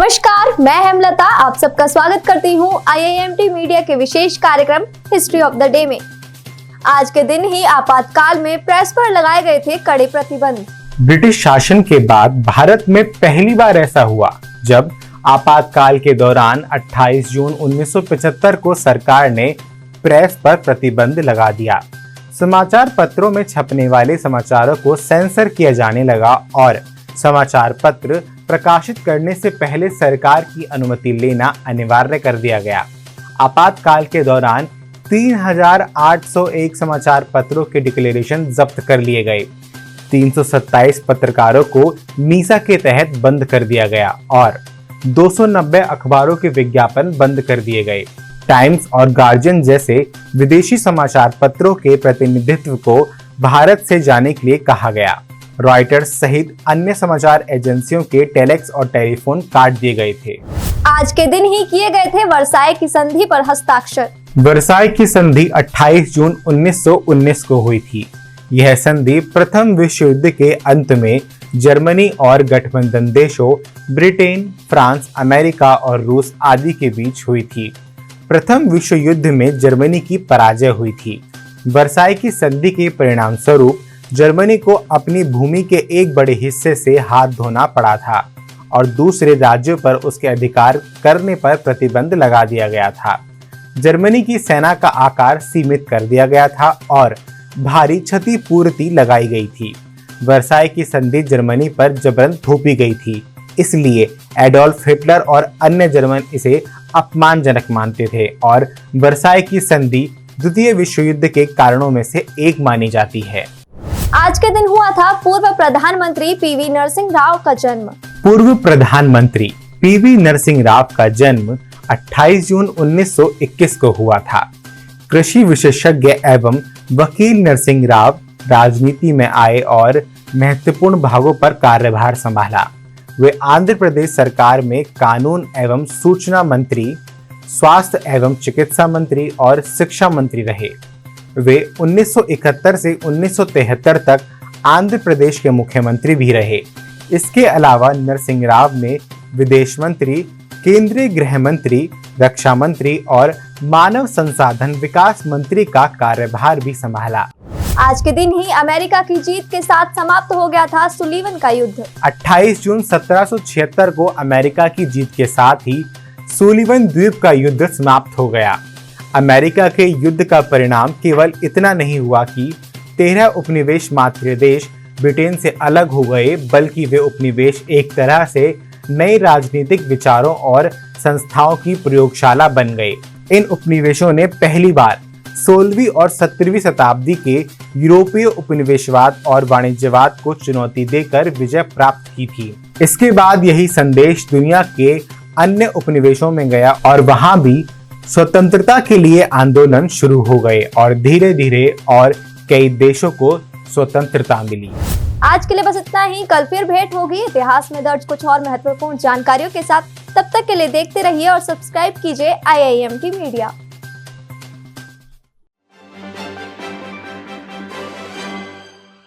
नमस्कार, मैं हेमलता आप सबका स्वागत करती हूँ IIMT मीडिया के विशेष कार्यक्रम हिस्ट्री ऑफ द डे में। आज के दिन ही आपातकाल में प्रेस पर लगाए गए थे कड़े प्रतिबंध। ब्रिटिश शासन के बाद भारत में पहली बार ऐसा हुआ जब आपातकाल के दौरान 28 जून 1975 को सरकार ने प्रेस पर प्रतिबंध लगा दिया। समाचार पत्रों में छपने वाले समाचारों को सेंसर किया जाने लगा और समाचार पत्र प्रकाशित करने से पहले सरकार की अनुमति लेना अनिवार्य कर दिया गया। आपातकाल के दौरान 3801 समाचार पत्रों के डिक्लेरेशन जब्त कर लिए गए। 327 पत्रकारों को मीसा के तहत बंद कर दिया गया और 290 अखबारों के विज्ञापन बंद कर दिए गए। टाइम्स और गार्जियन जैसे विदेशी समाचार पत्रों के प्रतिनिधित्व को भारत से जाने के लिए कहा गया। रॉयटर्स सहित अन्य समाचार एजेंसियों के टेलेक्स और टेलीफोन काट दिए गए थे। आज के दिन ही किए गए थे वर्साई की संधि पर हस्ताक्षर। वर्साई की संधि 28 जून 1919 को हुई थी। यह संधि प्रथम विश्व युद्ध के अंत में जर्मनी और गठबंधन देशों ब्रिटेन, फ्रांस, अमेरिका और रूस आदि के बीच हुई थी। प्रथम विश्व युद्ध में जर्मनी की पराजय हुई थी। वर्साई की संधि के परिणाम स्वरूप जर्मनी को अपनी भूमि के एक बड़े हिस्से से हाथ धोना पड़ा था और दूसरे राज्यों पर उसके अधिकार करने पर प्रतिबंध लगा दिया गया था। जर्मनी की सेना का आकार सीमित कर दिया गया था और भारी क्षतिपूर्ति लगाई गई थी। वर्साई की संधि जर्मनी पर जबरन थोपी गई थी, इसलिए एडोल्फ हिटलर और अन्य जर्मन इसे अपमानजनक मानते थे और वर्साई की संधि द्वितीय विश्व युद्ध के कारणों में से एक मानी जाती है। आज के दिन हुआ था पूर्व प्रधानमंत्री पीवी नरसिंह राव का जन्म। पूर्व प्रधानमंत्री पीवी नरसिंह राव का जन्म 28 जून 1921 को हुआ था। कृषि विशेषज्ञ एवं वकील नरसिंह राव राजनीति में आए और महत्वपूर्ण भागों पर कार्यभार संभाला। वे आंध्र प्रदेश सरकार में कानून एवं सूचना मंत्री, स्वास्थ्य एवं चिकित्सा मंत्री और शिक्षा मंत्री रहे। वे 1971 से 1973 तक आंध्र प्रदेश के मुख्यमंत्री भी रहे। इसके अलावा नरसिंह राव ने विदेश मंत्री, केंद्रीय गृह मंत्री, रक्षा मंत्री और मानव संसाधन विकास मंत्री का कार्यभार भी संभाला। आज के दिन ही अमेरिका की जीत के साथ समाप्त हो गया था सुलीवन का युद्ध। 28 जून 1776 को अमेरिका की जीत के साथ ही सुलीवन द्वीप का युद्ध समाप्त हो गया। अमेरिका के युद्ध का परिणाम केवल इतना नहीं हुआ कि 13 उपनिवेश मात्र देश ब्रिटेन से अलग हो गए, बल्कि वे उपनिवेश एक तरह से नए राजनीतिक विचारों और संस्थाओं की प्रयोगशाला बन गए। इन उपनिवेशों ने पहली बार 16वीं और 17वीं शताब्दी के यूरोपीय उपनिवेशवाद और वाणिज्यवाद को चुनौती देकर विजय प्राप्त की थी। इसके बाद यही संदेश दुनिया के अन्य उपनिवेशों में गया और वहां भी स्वतंत्रता के लिए आंदोलन शुरू हो गए और धीरे धीरे और कई देशों को स्वतंत्रता मिली। आज के लिए बस इतना ही। कल फिर भेंट होगी इतिहास में दर्ज कुछ और महत्वपूर्ण जानकारियों के साथ। तब तक के लिए देखते रहिए और सब्सक्राइब कीजिए IIMT मीडिया।